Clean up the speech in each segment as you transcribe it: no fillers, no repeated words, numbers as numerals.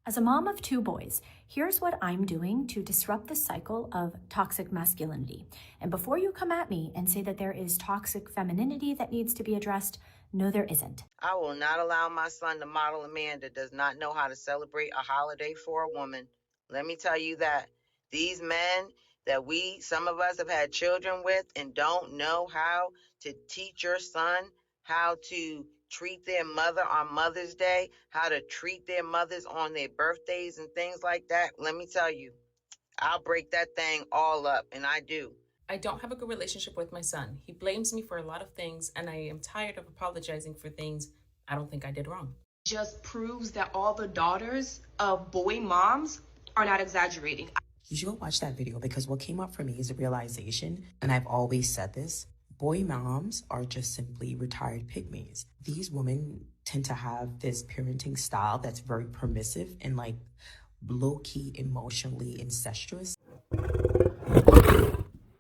As a mom of two boys, here's what I'm doing to disrupt the cycle of toxic masculinity. And before you come at me and say that there is toxic femininity that needs to be addressed, no, there isn't. I will not allow my son to model a man that does not know how to celebrate a holiday for a woman. Let me tell you that. These men that some of us have had children with and don't know how to teach your son how to treat their mother on Mother's Day, how to treat their mothers on their birthdays and things like that. Let me tell you, I'll break that thing all up, and I do. I don't have a good relationship with my son. He blames me for a lot of things, and I am tired of apologizing for things I don't think I did wrong. Just proves that all the daughters of boy moms are not exaggerating. You should go watch that video because what came up for me is a realization, and I've always said this, boy moms are just simply retired Pick-Mes. These women tend to have this parenting style that's very permissive and like low-key emotionally incestuous.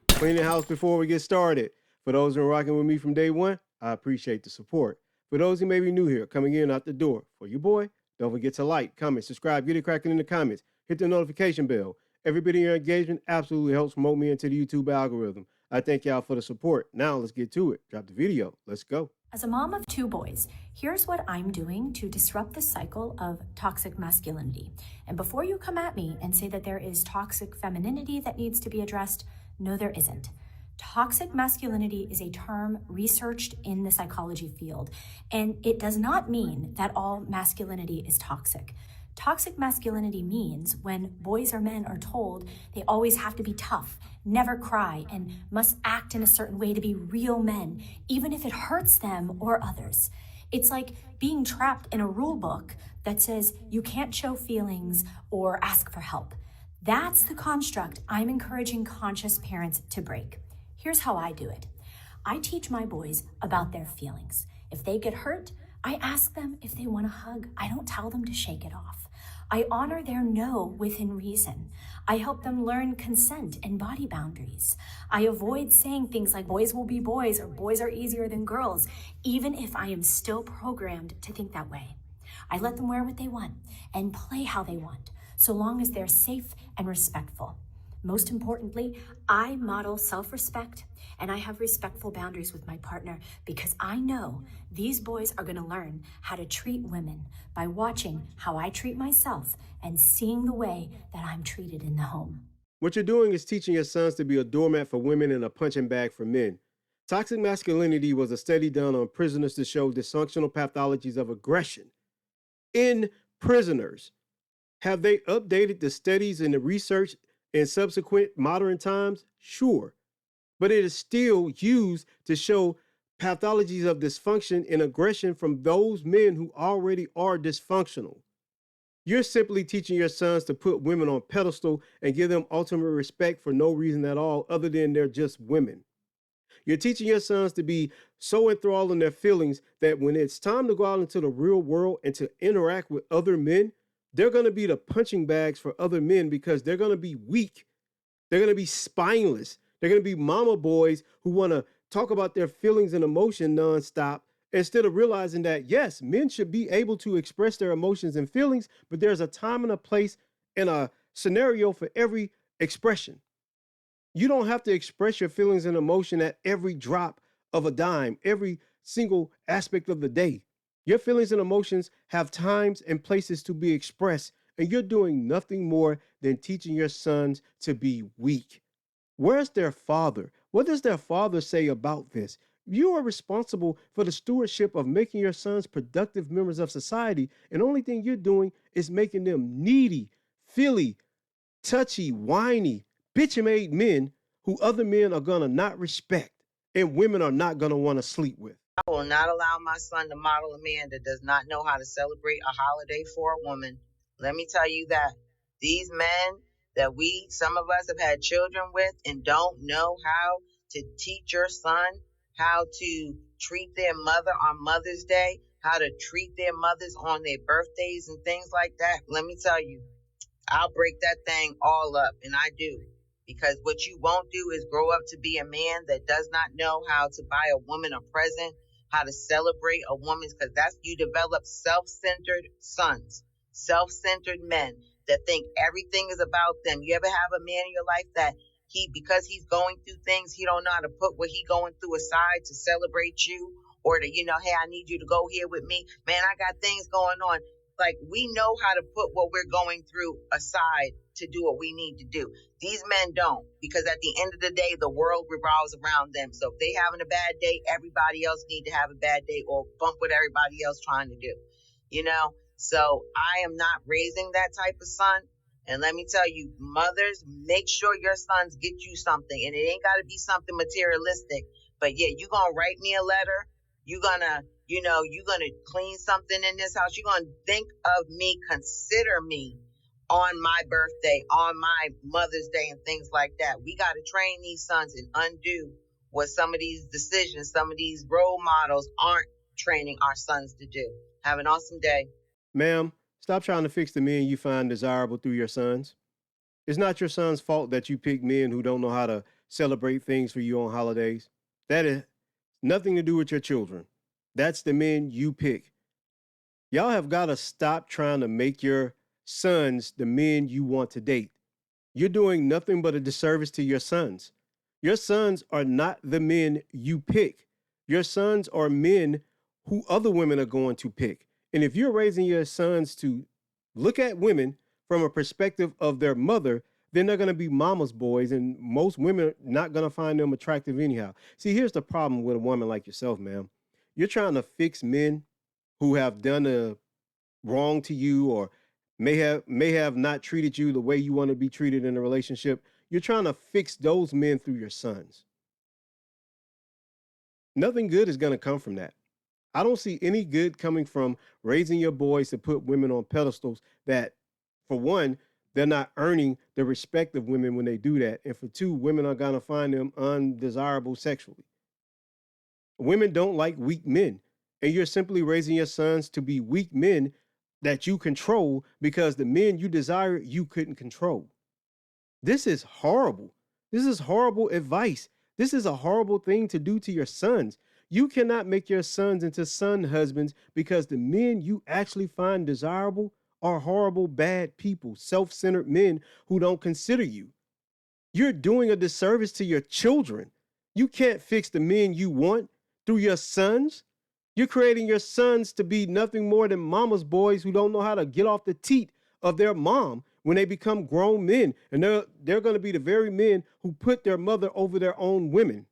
Clean the house before we get started. For those who are rocking with me from day one, I appreciate the support. For those who may be new here, coming in out the door, for your boy, don't forget to like, comment, subscribe, get it cracking in the comments, hit the notification bell. Every bit of your engagement absolutely helps promote me into the YouTube algorithm. I thank y'all for the support. Now let's get to it. Drop the video. Let's go. As a mom of two boys, here's what I'm doing to disrupt the cycle of toxic masculinity. And before you come at me and say that there is toxic femininity that needs to be addressed, no, there isn't. Toxic masculinity is a term researched in the psychology field, and it does not mean that all masculinity is toxic. Toxic masculinity means when boys or men are told they always have to be tough, never cry, and must act in a certain way to be real men, even if it hurts them or others. It's like being trapped in a rule book that says you can't show feelings or ask for help. That's the construct I'm encouraging conscious parents to break. Here's how I do it. I teach my boys about their feelings. If they get hurt, I ask them if they want a hug. I don't tell them to shake it off. I honor their no within reason. I help them learn consent and body boundaries. I avoid saying things like boys will be boys or boys are easier than girls, even if I am still programmed to think that way. I let them wear what they want and play how they want, so long as they're safe and respectful. Most importantly, I model self-respect and I have respectful boundaries with my partner because I know these boys are going to learn how to treat women by watching how I treat myself and seeing the way that I'm treated in the home. What you're doing is teaching your sons to be a doormat for women and a punching bag for men. Toxic masculinity was a study done on prisoners to show dysfunctional pathologies of aggression in prisoners. Have they updated the studies and the research in subsequent modern times? Sure. But it is still used to show pathologies of dysfunction and aggression from those men who already are dysfunctional. You're simply teaching your sons to put women on pedestal and give them ultimate respect for no reason at all other than they're just women. You're teaching your sons to be so enthralled in their feelings that when it's time to go out into the real world and to interact with other men, they're going to be the punching bags for other men because they're going to be weak. They're going to be spineless. They're going to be mama boys who want to talk about their feelings and emotion nonstop instead of realizing that, yes, men should be able to express their emotions and feelings, but there's a time and a place and a scenario for every expression. You don't have to express your feelings and emotion at every drop of a dime, every single aspect of the day. Your feelings and emotions have times and places to be expressed, and you're doing nothing more than teaching your sons to be weak. Where's their father? What does their father say about this? You are responsible for the stewardship of making your sons productive members of society, and the only thing you're doing is making them needy, feely, touchy, whiny, bitch-made men who other men are gonna not respect and women are not gonna want to sleep with. I will not allow my son to model a man that does not know how to celebrate a holiday for a woman. Let me tell you that. These men that some of us have had children with and don't know how to teach your son how to treat their mother on Mother's Day, how to treat their mothers on their birthdays and things like that. Let me tell you, I'll break that thing all up, and I do. Because what you won't do is grow up to be a man that does not know how to buy a woman a present, how to celebrate a woman's, because you develop self-centered sons. self-centered men that think everything is about them. You ever have a man in your life that because he's going through things, he don't know how to put what he going through aside to celebrate you, or to, hey, I need you to go here with me. Man, I got things going on. Like, we know how to put what we're going through aside to do what we need to do. These men don't, because at the end of the day, the world revolves around them. So if they having a bad day, everybody else need to have a bad day or bump what everybody else trying to do, So I am not raising that type of son. And let me tell you, mothers, make sure your sons get you something. And it ain't got to be something materialistic. But yeah, you're going to write me a letter. You're going to, you're going to clean something in this house. You're going to think of me, consider me on my birthday, on my Mother's Day, and things like that. We got to train these sons and undo what some of these decisions, some of these role models aren't training our sons to do. Have an awesome day. Ma'am, stop trying to fix the men you find desirable through your sons. It's not your son's fault that you pick men who don't know how to celebrate things for you on holidays. That is nothing to do with your children. That's the men you pick. Y'all have got to stop trying to make your sons the men you want to date. You're doing nothing but a disservice to your sons. Your sons are not the men you pick. Your sons are men who other women are going to pick. And if you're raising your sons to look at women from a perspective of their mother, then they're going to be mama's boys, and most women are not going to find them attractive anyhow. See, here's the problem with a woman like yourself, ma'am. You're trying to fix men who have done a wrong to you, or may have not treated you the way you want to be treated in a relationship. You're trying to fix those men through your sons. Nothing good is going to come from that. I don't see any good coming from raising your boys to put women on pedestals that, for one, they're not earning the respect of women when they do that. And for two, women are going to find them undesirable sexually. Women don't like weak men. And you're simply raising your sons to be weak men that you control because the men you desire, you couldn't control. This is horrible. This is horrible advice. This is a horrible thing to do to your sons. You cannot make your sons into son husbands because the men you actually find desirable are horrible, bad people, self-centered men who don't consider you. You're doing a disservice to your children. You can't fix the men you want through your sons. You're creating your sons to be nothing more than mama's boys who don't know how to get off the teat of their mom when they become grown men. And they're going to be the very men who put their mother over their own women,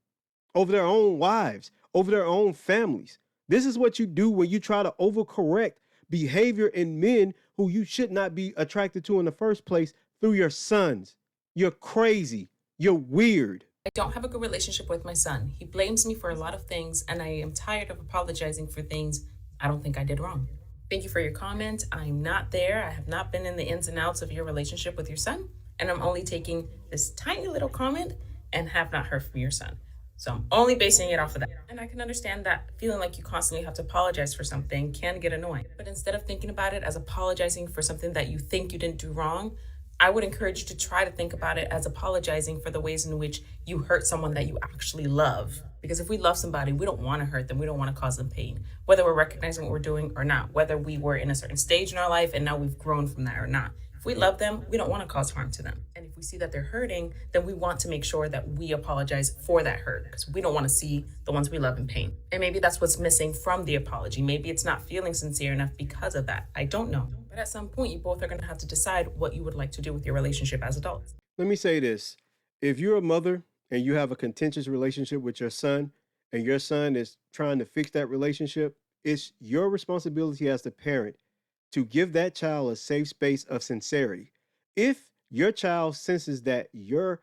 over their own wives, over their own families. This is what you do when you try to overcorrect behavior in men who you should not be attracted to in the first place through your sons. You're crazy. You're weird. I don't have a good relationship with my son. He blames me for a lot of things, and I am tired of apologizing for things I don't think I did wrong. Thank you for your comment. I'm not there. I have not been in the ins and outs of your relationship with your son, and I'm only taking this tiny little comment and have not heard from your son. So I'm only basing it off of that. And I can understand that feeling like you constantly have to apologize for something can get annoying. But instead of thinking about it as apologizing for something that you think you didn't do wrong, I would encourage you to try to think about it as apologizing for the ways in which you hurt someone that you actually love. Because if we love somebody, we don't want to hurt them. We don't want to cause them pain, whether we're recognizing what we're doing or not, whether we were in a certain stage in our life and now we've grown from that or not. If we love them, we don't want to cause harm to them. And if we see that they're hurting, then we want to make sure that we apologize for that hurt because we don't want to see the ones we love in pain. And maybe that's what's missing from the apology. Maybe it's not feeling sincere enough because of that. I don't know. But at some point, you both are going to have to decide what you would like to do with your relationship as adults. Let me say this. If you're a mother and you have a contentious relationship with your son and your son is trying to fix that relationship, it's your responsibility as the parent to give that child a safe space of sincerity. If your child senses that your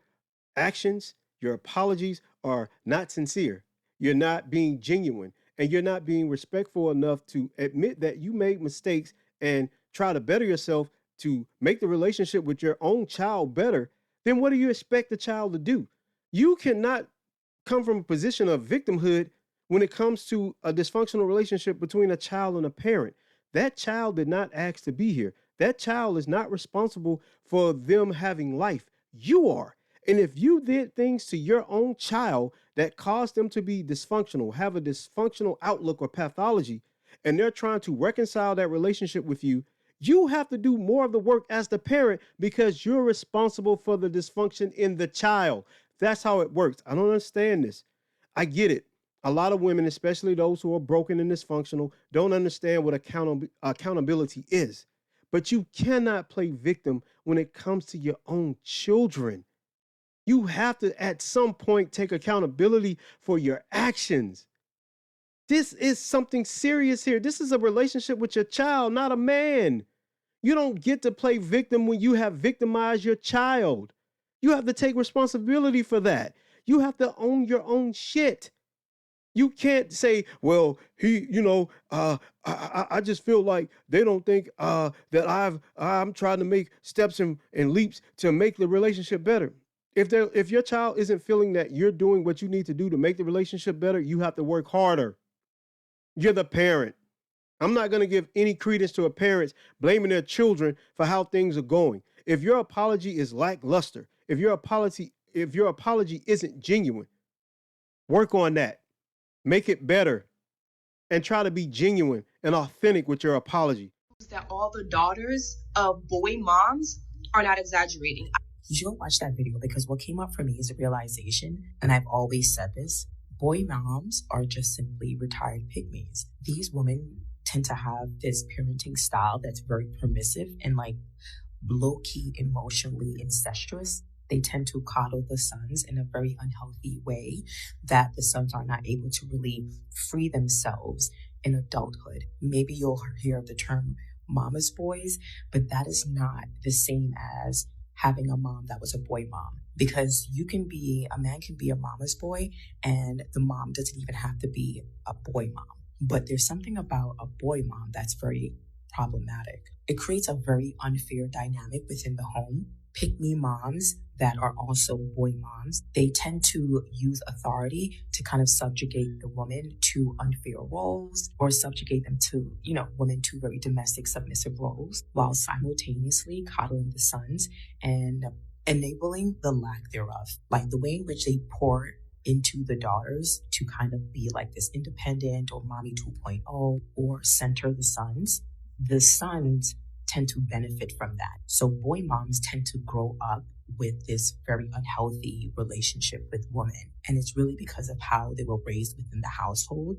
actions, your apologies are not sincere, you're not being genuine, and you're not being respectful enough to admit that you made mistakes and try to better yourself to make the relationship with your own child better, then what do you expect the child to do? You cannot come from a position of victimhood when it comes to a dysfunctional relationship between a child and a parent. That child did not ask to be here. That child is not responsible for them having life. You are. And if you did things to your own child that caused them to be dysfunctional, have a dysfunctional outlook or pathology, and they're trying to reconcile that relationship with you, You have to do more of the work as the parent because you're responsible for the dysfunction in the child. That's how it works. I don't understand this. I get it. A lot of women, especially those who are broken and dysfunctional, don't understand what accountability is. But you cannot play victim when it comes to your own children. You have to, at some point, take accountability for your actions. This is something serious here. This is a relationship with your child, not a man. You don't get to play victim when you have victimized your child. You have to take responsibility for that. You have to own your own shit. You can't say, well, I just feel like they don't think that I'm trying to make steps and leaps to make the relationship better. If your child isn't feeling that you're doing what you need to do to make the relationship better, you have to work harder. You're the parent. I'm not going to give any credence to a parents blaming their children for how things are going. If your apology is lackluster, if your apology isn't genuine, work on that. Make it better and try to be genuine and authentic with your apology. That all the daughters of boy moms are not exaggerating. You should go watch that video because what came up for me is a realization, and I've always said this, boy moms are just simply retired Pick-Mes. These women tend to have this parenting style that's very permissive and like low-key emotionally incestuous. They tend to coddle the sons in a very unhealthy way that the sons are not able to really free themselves in adulthood. Maybe you'll hear the term mama's boys, but that is not the same as having a mom that was a boy mom. Because a man can be a mama's boy and the mom doesn't even have to be a boy mom. But there's something about a boy mom that's very problematic. It creates a very unfair dynamic within the home. Pick-me moms that are also boy moms, they tend to use authority to kind of subjugate the woman to unfair roles or subjugate them to, women to very domestic submissive roles while simultaneously coddling the sons and enabling the lack thereof. Like the way in which they pour into the daughters to kind of be like this independent or mommy 2.0 or center the sons tend to benefit from that. So boy moms tend to grow up with this very unhealthy relationship with women. And it's really because of how they were raised within the household,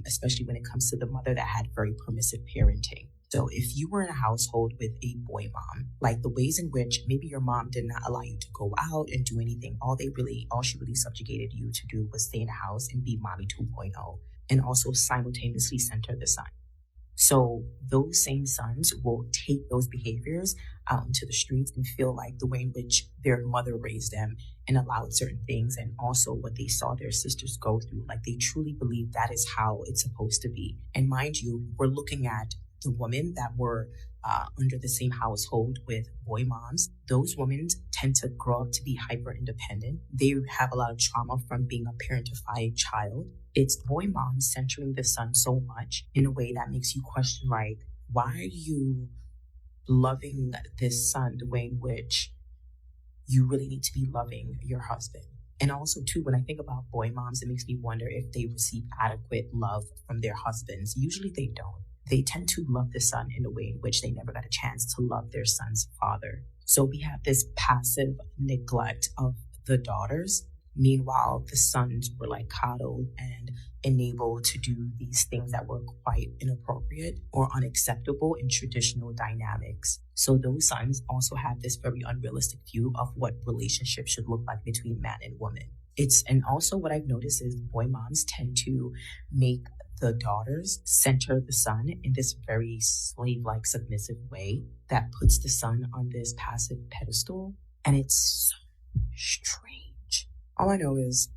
especially when it comes to the mother that had very permissive parenting. So if you were in a household with a boy mom, like the ways in which maybe your mom did not allow you to go out and do anything, all she really subjugated you to do was stay in the house and be mommy 2.0 and also simultaneously center the son. So those same sons will take those behaviors out into the streets and feel like the way in which their mother raised them and allowed certain things and also what they saw their sisters go through. Like they truly believe that is how it's supposed to be. And mind you, we're looking at the women that were under the same household with boy moms. Those women tend to grow up to be hyper independent. They have a lot of trauma from being a parentified child. It's boy moms centering the son so much in a way that makes you question, like, why are you loving this son the way in which you really need to be loving your husband? And also, too, when I think about boy moms, it makes me wonder if they receive adequate love from their husbands. Usually they don't. They tend to love the son in a way in which they never got a chance to love their son's father. So we have this passive neglect of the daughters. Meanwhile, the sons were like coddled and enabled to do these things that were quite inappropriate or unacceptable in traditional dynamics. So those sons also have this very unrealistic view of what relationships should look like between man and woman. And also what I've noticed is boy moms tend to make the daughters center the son in this very slave-like submissive way that puts the son on this passive pedestal. And it's so strange. All I know is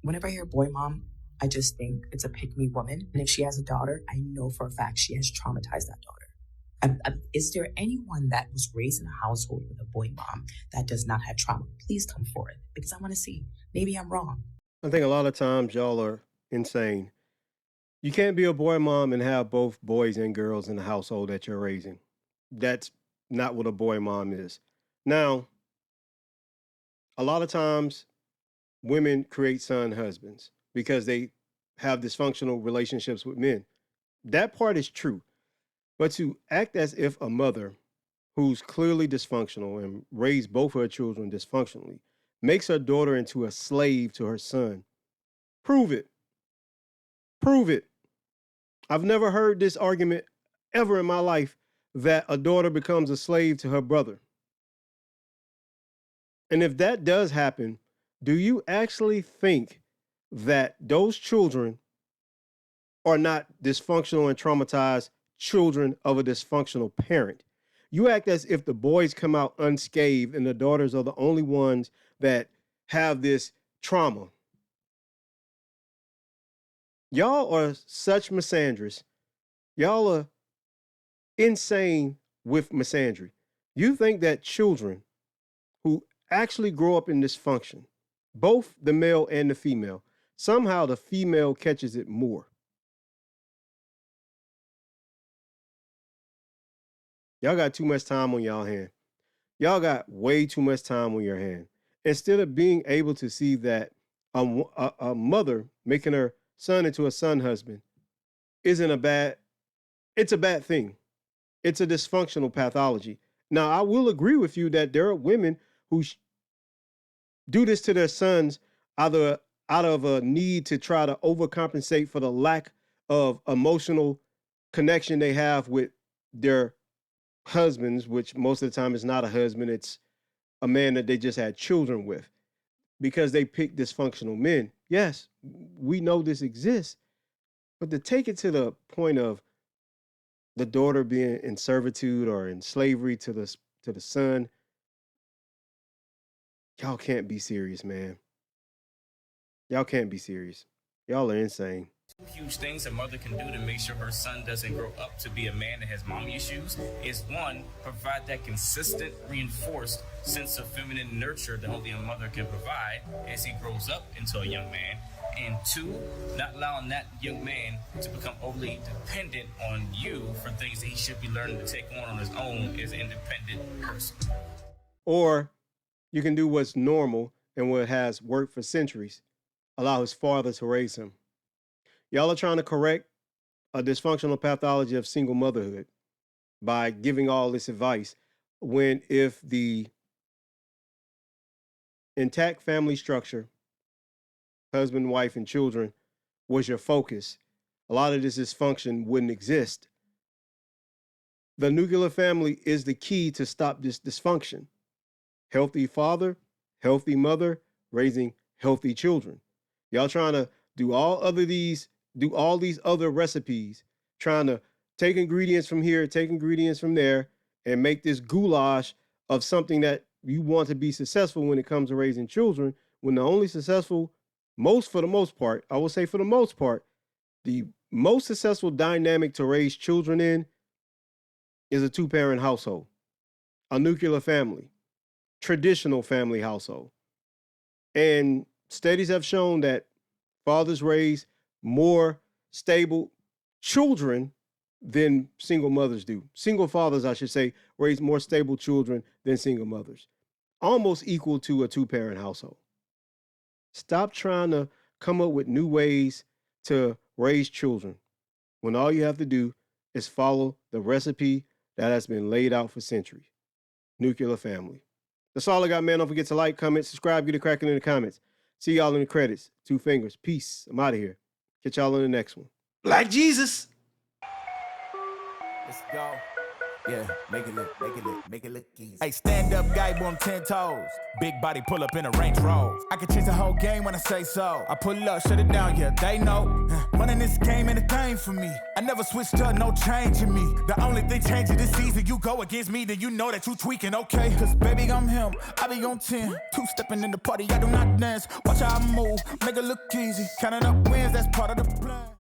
whenever I hear boy mom, I just think it's a pick-me woman. And if she has a daughter, I know for a fact she has traumatized that daughter. Is there anyone that was raised in a household with a boy mom that does not have trauma? Please come forward because I want to see. Maybe I'm wrong. I think a lot of times y'all are insane. You can't be a boy mom and have both boys and girls in the household that you're raising. That's not what a boy mom is. Now, a lot of times women create son husbands because they have dysfunctional relationships with men. That part is true. But to act as if a mother who's clearly dysfunctional and raised both her children dysfunctionally makes her daughter into a slave to her son. Prove it. Prove it. I've never heard this argument ever in my life that a daughter becomes a slave to her brother. And if that does happen, do you actually think that those children are not dysfunctional and traumatized children of a dysfunctional parent? You act as if the boys come out unscathed and the daughters are the only ones that have this trauma. Y'all are such misandrous. Y'all are insane with misandry. You think that children who actually grow up in dysfunction, both the male and the female, somehow the female catches it more. Y'all got too much time on y'all hand. Y'all got way too much time on your hand. Instead of being able to see that a mother making her son into a son husband isn't a bad, it's a bad thing. It's a dysfunctional pathology. Now, I will agree with you that there are women who do this to their sons either out of a need to try to overcompensate for the lack of emotional connection they have with their husbands, which most of the time is not a husband, it's a man that they just had children with, because they pick dysfunctional men. Yes, we know this exists, but to take it to the point of the daughter being in servitude or in slavery to the son, y'all can't be serious, man. Y'all can't be serious. Y'all are insane. Huge things a mother can do to make sure her son doesn't grow up to be a man that has mommy issues is, one, provide that consistent, reinforced sense of feminine nurture that only a mother can provide as he grows up into a young man. And two, not allowing that young man to become overly dependent on you for things that he should be learning to take on his own as an independent person. Or you can do what's normal and what has worked for centuries. Allow his father to raise him. Y'all are trying to correct a dysfunctional pathology of single motherhood by giving all this advice, when if the intact family structure, husband, wife, and children, was your focus, a lot of this dysfunction wouldn't exist. The nuclear family is the key to stop this dysfunction. Healthy father, healthy mother, raising healthy children. Y'all trying to do all these other recipes, trying to take ingredients from here, take ingredients from there, and make this goulash of something that you want to be successful when it comes to raising children, when the only successful, for the most part, the most successful dynamic to raise children in is a two-parent household, a nuclear family, traditional family household. And studies have shown that fathers raise more stable children than single mothers do. Single fathers, I should say, raise more stable children than single mothers. Almost equal to a two-parent household. Stop trying to come up with new ways to raise children when all you have to do is follow the recipe that has been laid out for centuries. Nuclear family. That's all I got, man. Don't forget to like, comment, subscribe, get it cracking in the comments. See y'all in the credits. 2 fingers. Peace. I'm out of here. Catch y'all in the next one. Like Jesus. Let's go. Yeah, make it look easy. Hey, stand up guy, boom, 10 toes. Big body pull up in a Range Rover. I can change the whole game when I say so. I pull up, shut it down, yeah, they know. Running this game ain't a thing for me. I never switched up, no change in me. The only thing changing this season, you go against me, then you know that you tweaking, okay? Cause baby, I'm him, I be on 10. 2-stepping in the party, I do not dance. Watch how I move, make it look easy. Counting up wins, that's part of the plan.